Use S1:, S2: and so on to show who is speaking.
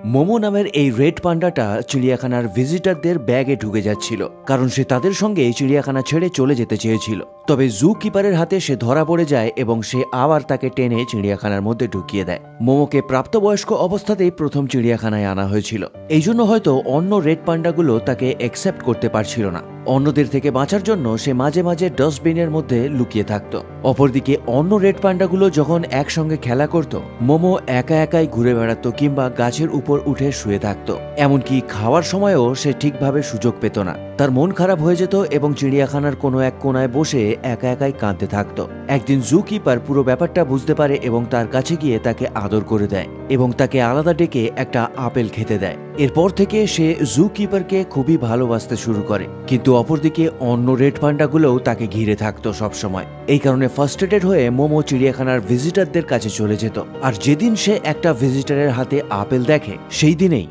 S1: মোমো নামের এই রেড পান্ডাটা চিড়িয়াখানার ভিজিটরদের ব্যাগে ঢুকে যাচ্ছিল, কারণ সে তাদের সঙ্গে চিড়িয়াখানা ছেড়ে চলে যেতে চেয়েছিল। তবে জু কিপারের হাতে সে ধরা পড়ে যায় এবং সে আবার তাকে টেনে চিড়িয়াখানার মধ্যে ঢুকিয়ে দেয়। মোমোকে প্রাপ্তবয়স্ক অবস্থাতেই প্রথম চিড়িয়াখানায় আনা হয়েছিল, এই জন্য হয়তো অন্য রেড পান্ডাগুলো তাকে অ্যাকসেপ্ট করতে পারছিল না। অন্যদের থেকে বাঁচার জন্য সে মাঝে মাঝে ডাস্টবিনের মধ্যে লুকিয়ে থাকত। অপরদিকে অন্য রেড পান্ডাগুলো যখন একসঙ্গে খেলা করত, মোমো একা একাই ঘুরে বেড়াত কিংবা গাছের উপর উঠে শুয়ে থাকত। এমনকি খাওয়ার সময়ও সে ঠিকভাবে সুযোগ পেত না। তার মন খারাপ হয়ে যেত এবং চিড়িয়াখানার কোনো এক কোনায় বসে একা একাই কাঁদতে থাকত। একদিন জু কিপার পুরো ব্যাপারটা বুঝতে পারে এবং তার কাছে গিয়ে তাকে আদর করে দেয় এবং তাকে আলাদা ডেকে একটা আপেল খেতে দেয়। এরপর থেকে সে জু কিপারকে খুবই ভালোবাসতে শুরু করে, কিন্তু অপরদিকে অন্য রেড পান্ডাগুলোও তাকে ঘিরে থাকতো সবসময়। এই কারণে ফার্স্ট্রেটেড হয়ে মোমো চিড়িয়াখানার ভিজিটরদের কাছে চলে যেত, আর যেদিন সে একটা ভিজিটরের হাতে আপেল দেখে সেই দিনেই